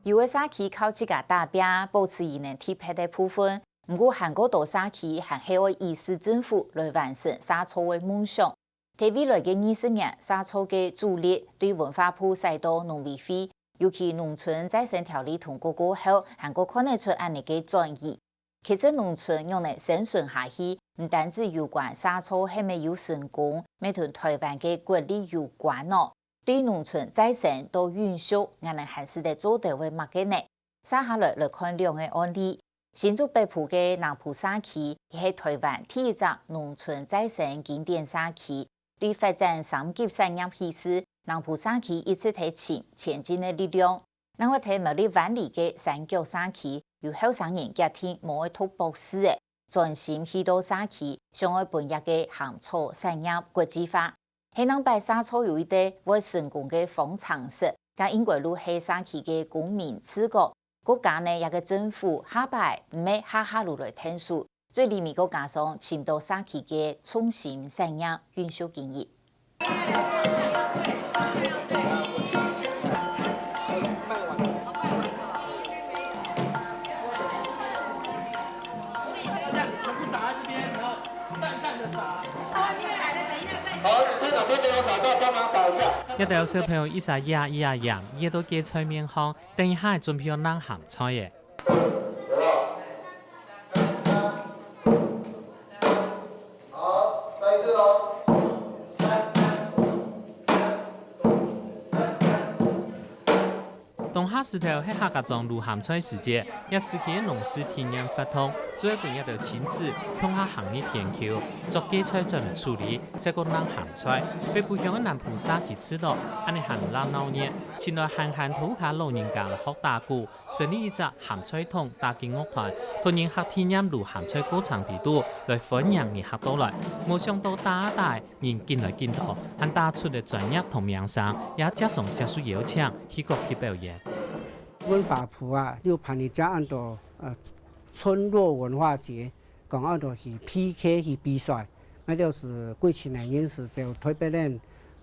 有的社区靠自家打拼，保持伊能贴配的部分。不过，韩国多社区还希望以市政府来完成沙草的梦想。在未来的20年，沙草的主力对文化部赛道农委会，尤其农村再生条例通过过后，韩国看得出安尼嘅转移。其实农村用嚟生存下去，唔单止有关沙草係咪有成功，咪同台湾嘅国力有关咯。对农村再生到允许，我哋还是得做到为乜嘅呢？接下来看两个案例。新竹北埔嘅南埔社區係台灣第一個農村再生經典社區，對發展三級產業起司，南埔社區一直提前前進嘅力量。咱我睇茉莉灣里嘅三角社區，有後生人家庭冇去讀博士嘅，專心去到社區，上海本業嘅鹹草產業國際化。係能擺沙草有一啲會成功嘅方程式，加英國路係社區嘅公民自覺。國家呢，一個政府下擺唔係下下路來聽數，最裡面個加上簽到社區嘅創新產業運輸建議。一隊有小朋友一下樣，也都幾菜面康，等一下準備要冷鹹菜嘅。好，再一次哦。冬夏時頭係客家莊露鹹菜時節，一時期農事體驗發通，做一半一隊親子向下行嘅田橋，做幾菜專門處理，再個冷鹹菜，被培養嘅南埔社區吃到，安尼行鬧鬧熱，前來閒土下老人家學打鼓，成立一隻鹹菜筒打擊樂團，同人客體驗露鹹菜歌唱地度，來歡迎人客到來，冇想到大人見來見到，還打出嘅專業同名聲，也加上接受邀請去各地表演。文化部啊，又辦一隻按照村落文化節，講按照是 PK 去比賽，那就是過去年因是就台北人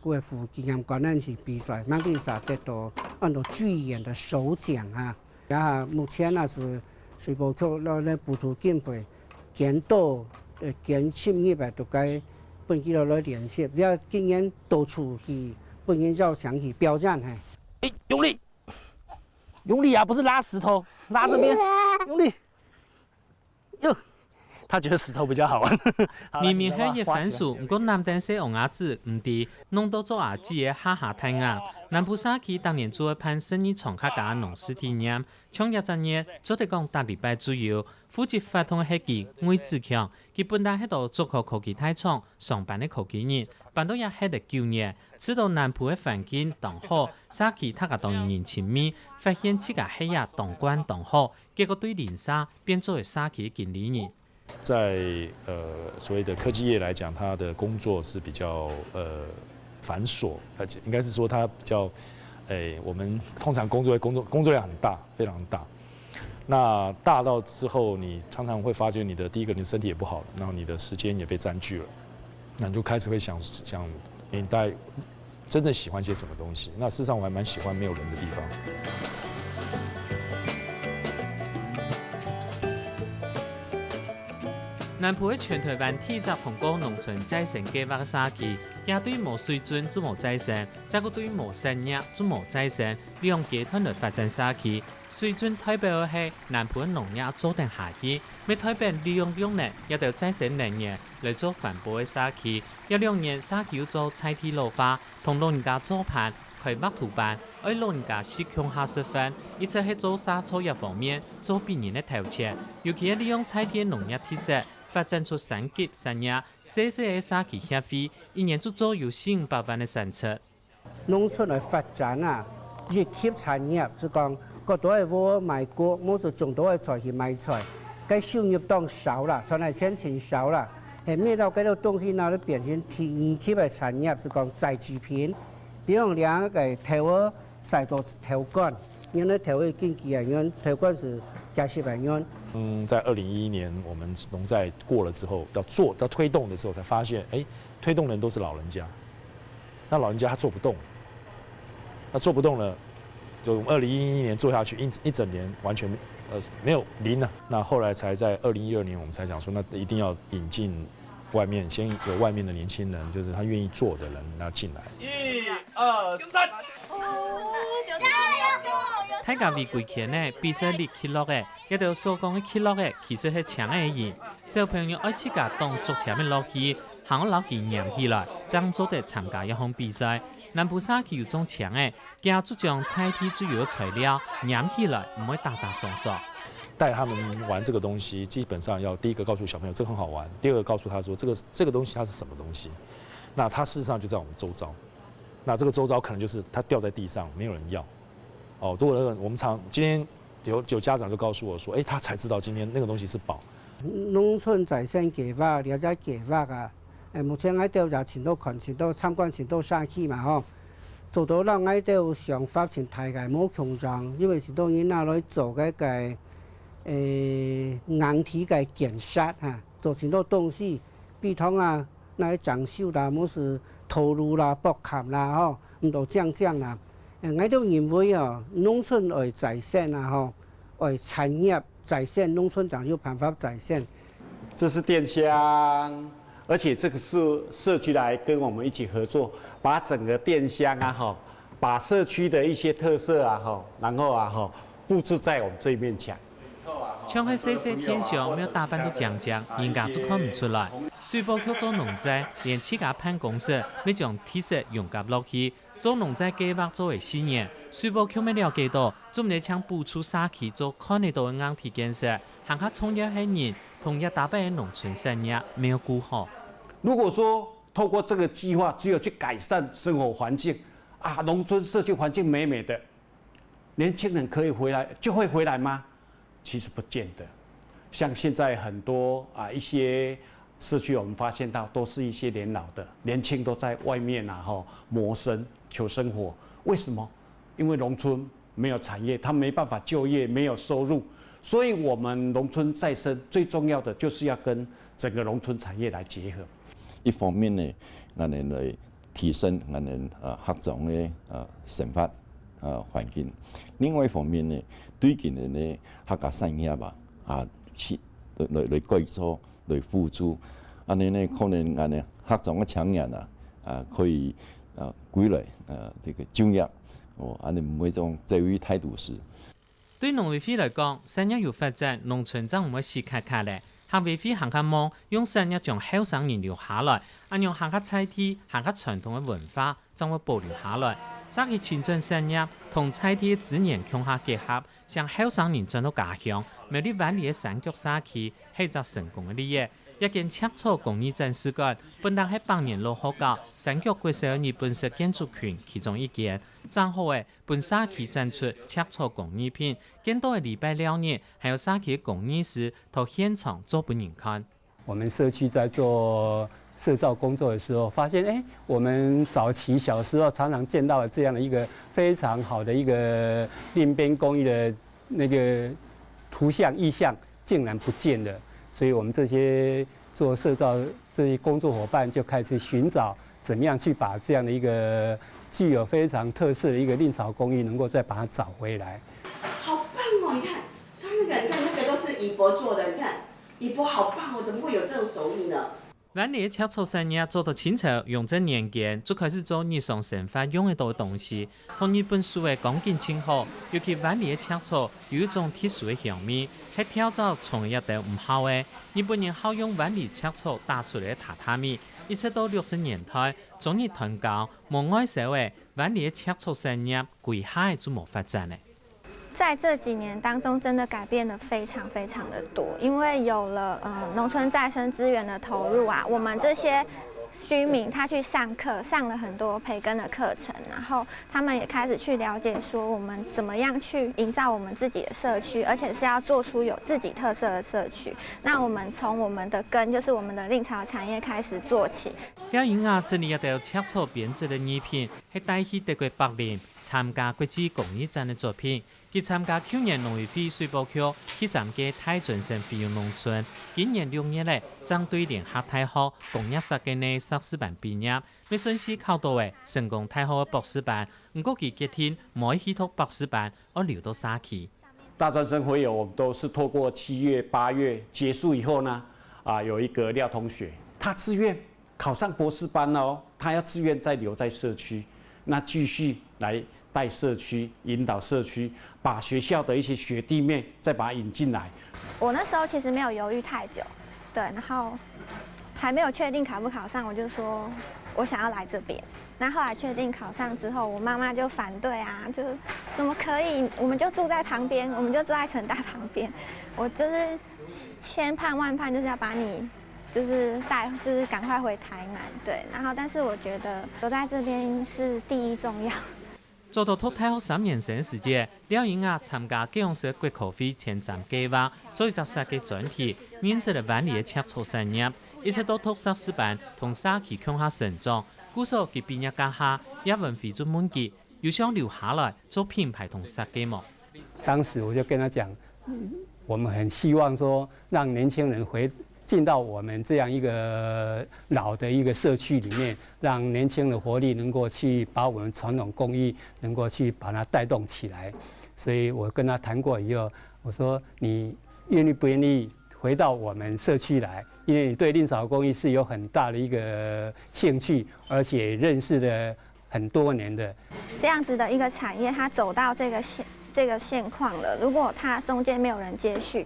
國府經驗關人是比賽，那個啥得到按照劇演的首獎啊，然後目前啊是水保局攞嚟補助經費，見到見700都該本地來聯繫，要經驗到處去本地要想去標戰嘿。哎，用力！用力啊，不是拉石頭，拉這邊，用力。喲，他覺得石頭比較好玩。明明係一番薯，不過南丹西紅牙子唔啲，弄到做牙子嘅下下太硬。南埔社區當年做一盤生意廠客家農事體驗，從1年做得講大禮拜左右，負責發通係佢魏志強，佢本來喺度竹科科技大廠上班嘅科技人，辦到也喺度9年，知道南埔嘅環境當好，社區他個當人親密，發現自家係也當官當好，結果對鄰舍變做為社區經理人。在所謂的科技業來講，它的工作是比較繁瑣，而且應該是說它比較，我們通常工作量很大，非常大。那大到之後，你常常會發覺你的第一個，你身體也不好，然後你的時間也被佔據了，那你就開始會想，你大概真正喜歡些什麼東西？那事實上我還蠻喜歡沒有人的地方。南埔喺全台灣第一個通過農村再生計劃嘅社區，也對無水準做無再生，再個對無產業做無再生，利用集團來發展社區。水準代表嘅係南埔嘅農業做定下去，咪代表利用用呢也到再生能源來做環保嘅社區。有2年社區要做菜地綠化，同老人家做盤開麥土班，而老人家是鄉下食飯，而且係做沙草業方面做別人嘅頭前，尤其係利用菜地農業特色。發展出3級產業，細嘅社區協會1年就做有400萬嘅產出。農村嘅發展啊，1級產業是講嗰度係我賣過，冇就種到嘅菜去賣菜，該收入當少啦，傳來錢錢少啦，係咩到嗰啲東西嗱，都變成2級嘅產業，是講在製品，比如2個頭曬到頭幹，因為頭嘅經濟啊，因為頭幹是80萬元。在2011年我們農債過了之後，要推動的時候，才發現，推動人都是老人家，那老人家他做不動，那做不動了，就我们2011年做下去一整年完全没有零啊。那后来才在2012年我们才讲说，那一定要引进外面，先有外面的年轻人，就是他愿意做的人要进来。1、2、3。大家为规圈的比赛立起落的，一条所讲的起落的，其实是抢的意。小朋友爱自家动作前面落去，行老记念起来，张做的参加一项比赛。南部沙区有种抢的，家族将菜体最有材料念起来，唔会打打爽爽。带他们玩这个东西，基本上要第一个告诉小朋友这个很好玩，第二个告诉他说这个东西它是什么东西。那它事实上就在我们周遭，那这个周遭可能就是它掉在地上，没有人要。哦，如果我们今天有家长就告诉我说，他才知道今天那个东西是宝。农村在线计划，了解计划啊，目前喺度就前度群前度参观前度社区嘛吼，做到咱喺度想法前大概冇强壮，因为是当然那来做嗰个硬体嘅检查哈，做前度东西，比如啊，那长袖啦，冇是头颅啦、膊龛啦吼，唔到这样啦。我都认为哦，农村为在线啊吼，为产业在线，农村长有办法在线。这是电箱，而且这个是社区来跟我们一起合作，把整个电箱啊哈，把社区的一些特色啊哈，然后啊哈布置在我们这一面墙。像喺细细天上没有打扮得讲，人家就看唔出来。水保局做农仔，连自家办公室要将 T 恤用夹落去。做农仔计划做为4年，水保局没了解到，做唔嚟抢补出社区做看得到的硬体建设，行下创业系人同一大半的农村产业没有顾好。如果说透过这个计划，只有去改善生活环境啊，农村社区环境美美的，年轻人可以回来就会回来吗？其实不见得。像现在很多一些社区，我们发现到都是一些年老的，年轻都在外面谋生求生活。为什么？因为农村没有产业，他没办法就业，没有收入。所以，我们农村再生最重要的就是要跟整个农村产业来结合。一方面呢，我们来提升我们学长的生活环境；另外一方面呢，对近年呢客家产业来改造、来辅助，安尼呢可能我们客长的青年可以归来这个就业，安尼唔会种社会态度是。对农委会来讲，产业有发展，农村就唔会死卡卡咧。客委会行下忙，用产业将后生人留下来，用行下菜体、行下传统的文化，将会保留下来。早期青春产业同菜体的资源强下结合，向后生人转到家乡，苗栗湾里的山脚社区是一个成功的例子。一间赤草工艺展示馆，本来喺百年老学校山脚国小日本式建筑群其中一间，正好诶，本社区展出赤草工艺品，见到嘅礼拜6日，还有社区嘅工艺师到现场做俾人看。我们社区在做社造工作的时候，发现我们早期小时候常常见到的这样的一个非常好的一个另边工艺的那个图像意象，竟然不见了。所以我们这些做社造这些工作伙伴就开始寻找怎么样去把这样的一个具有非常特色的一个令草工艺，能够再把它找回来。好棒哦！你看，他那个，你看那个都是乙博做的，你看乙博好棒哦，怎么会有这种手艺呢？湾里的赤草产业做到清朝用这年间，就开始做日常生活用得到的东西，同日本书的钢筋称好。尤其湾里的赤草有一种特殊的香味，係跳蚤从一道唔好的。日本人好用湾里赤草打出来的榻榻米，一直到60年代，中日断交，无爱烧的湾里的赤草产业归海就冇发展嘞。在这几年当中，真的改变的非常的多，因为有了农村再生资源的投入啊，我们这些居民他去上课，上了很多培根的课程，然后他们也开始去了解说我们怎么样去营造我们自己的社区，而且是要做出有自己特色的社区。那我们从我们的根，就是我们的令草产业开始做起。了因啊，这里一道赤草编织的艺品，係帶起德國柏林參加國際公益戰嘅作品。佢參加去年農業會水保區第3屆太準省惠陽農村，今年6月咧，將對聯合大學工業設計嘅碩士班畢業，未順勢考到嘅成功大學嘅博士班。唔過佢決定唔去讀博士班，而留到沙期。大專生會友，我們都是透過7月、8月結束以後呢，有一個廖同學，他自願考上博士班哦，他要自願再留在社區，那繼續來帶社區、引導社區，把學校的一些學弟妹再把他引進來。我那時候其實沒有猶豫太久，對，然後還沒有確定考不考上，我就說我想要來這邊。那後來確定考上之後，我媽媽就反對啊，就怎麼可以？我們就住在旁邊，我們就住在成大旁邊。我就是千盼萬盼，就是要把你就是帶，就是趕快回台南。對，然後但是我覺得留在這邊是第一重要。做到讀大學3年生時節，廖英雅參加基隆市國科會前瞻計劃，做一隻設計專題，認識了灣裡嘅赤草產業，一直到讀碩士班，同沙期向下成長。故所佢畢業家下，也文飛出滿級，又想留下來做品牌同設計嘛。當時我就跟他講，我們很希望說，讓年輕人進到我們這樣一個老的一個社區裡面，讓年輕的活力能夠去把我們傳統工藝能夠去把它帶動起來。所以我跟他談過以後，我說你願意不願意回到我們社區來？因為你對藺草工藝是有很大的一個興趣，而且認識了很多年的。這樣子的一個產業，它走到這個現況了，如果它中間沒有人接續，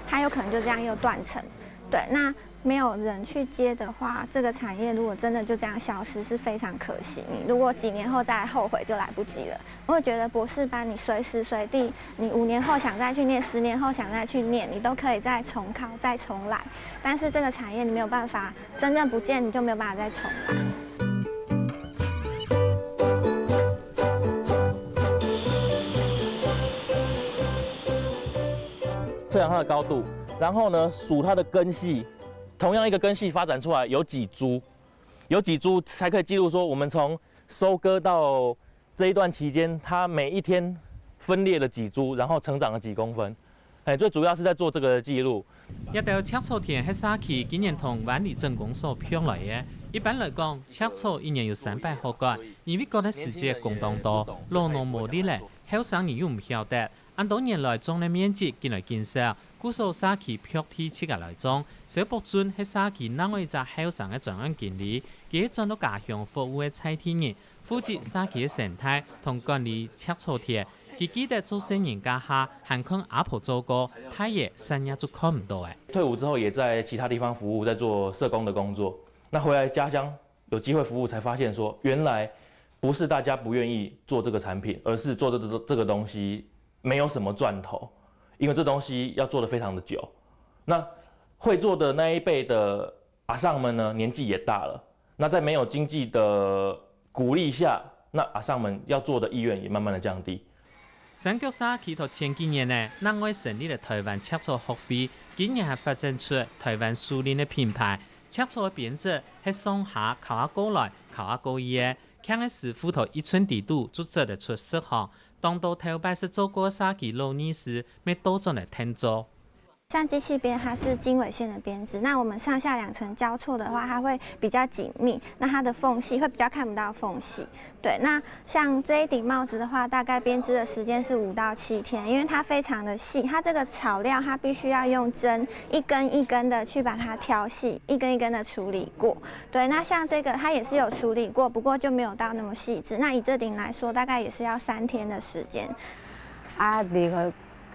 它有可能就這樣又斷層。對，那沒有人去接的話，這個產業如果真的就這樣消失，是非常可惜。你如果幾年後再後悔，就來不及了。我會覺得博士班你隨時隨地，你5年後想再去念，10年後想再去念，你都可以再重考、再重來。但是這個產業你沒有辦法，真正不見你就沒有辦法再重來。測量它的高度，然後呢數它的根系。同樣一個根系發展出來有幾株才可以記錄說我們從收割到這一段期間，它每一天分裂了幾株，然後成長了幾公分。最主要是在做這個記錄。一道赤草田係沙期今年同灣裡鎮公所搶來嘅。一般來講，赤草一年有300棵幹，因為嗰個時節共當多，勞農無力咧，後生人又唔曉得。按多年來種嘅面積見來見少，故所沙期偏體切嘅來種，小博尊喺沙期另外一隻後生嘅專案經理，佢轉到家鄉服務嘅蔡天人，負責沙期嘅生態同管理赤草田。佢記得做生人家下，還看阿婆做過，他也生日就看唔到誒。退伍之後也在其他地方服務，在做社工的工作。那回來家鄉有機會服務，才發現說原來不是大家不願意做這個產品，而是做這個東西沒有什麼賺頭，因為這東西要做得非常的久。那會做的那一輩的阿桑們呢，年紀也大了。那在沒有經濟的鼓勵下，那阿桑們要做的意願也慢慢的降低。三角沙期同前幾年呢，另外成立了台灣赤草學會，今年還發展出台灣樹林的品牌。赤草嘅編織係上下靠下過來，靠下過去嘅，看嘅師傅頭1寸地度就做得出適行。當到頭擺是做過沙期老年時，咪多咗嚟聽做。像機器編，它是經緯線的編織，那我們上下2層交錯的話，它會比較緊密，那它的縫隙會比較看不到縫隙。對，那像這一頂帽子的話，大概編織的時間是5到7天，因為它非常的細，它這個草料它必須要用針一根一根的去把它挑細，一根一根的處理過。對，那像這個它也是有處理過，不過就沒有到那麼細緻。那以這頂來說，大概也是要3天的時間。啊，你個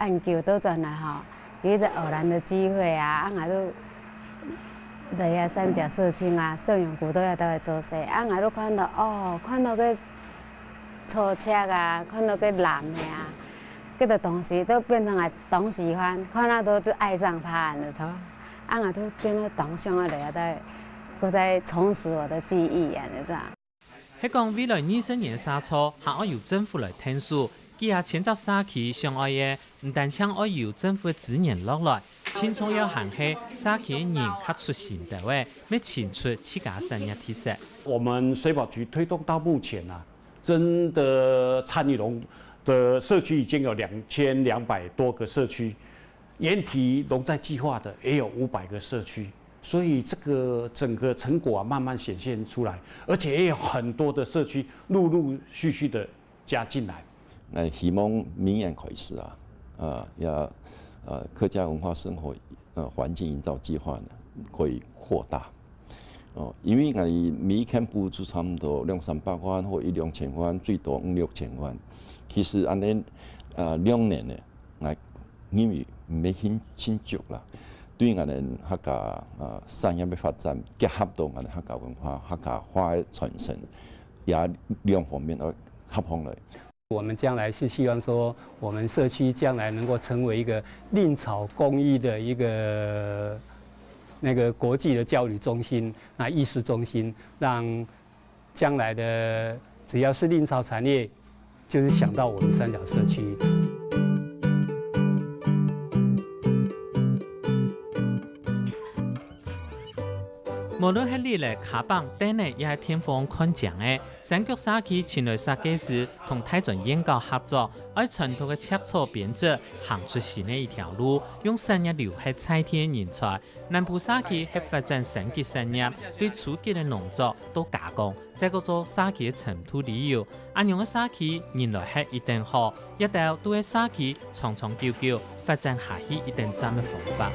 研究倒轉來吼。有一個偶然的機會啊，我都來啊三甲社區啊，社員股都要到來做事，我都看到個草赤啊，看到個藍的啊，這個東西都變成係當喜歡，看到都就愛上它了，錯。我都變到當上來啊，都在重拾我的記憶啊，你知道？係講未來20年沙草，還要由政府來聽數。佢下前則沙期上愛嘅，唔但將要由政府嘅資源落來，青蔥要行起沙期嘅人較出現的話，要請出自家產業特色。我們水保局推動到目前啊，真的参与的社区已经有2200多个社区，原体农在计划的也有500个社区，所以这个整个成果慢慢显现出来，而且也有很多的社区陆陆续续的加进来。那希望明年开始客家文化生活环境营造计划呢可以扩大。因为每天补助差不多200-300万或1-2千万，最多5-6千万。其实安尼2年呢，因为没很足啦。对我哋客家产业的发展，结合到我哋客家文化、客家话的传承，也2方面合起来。我们将来是希望说，我们社区将来能够成为一个蔺草工艺的一个国际的教育中心、艺术中心，让将来的只要是蔺草产业，就是想到我们三角社区。無論係你嚟卡邦等呢，也係天方看漲嘅。三角社區前來設計師同台中研究合作，喺傳統嘅赤楚編織行出新嘅一條路，用產業留喺在地嘅人才。南部社區係發展升級產業，對初級嘅農作都加工，再個做社區嘅塵土旅遊。安樣嘅社區原來係一定好，一定要對社區長長久久發展下去一定站嘅方法。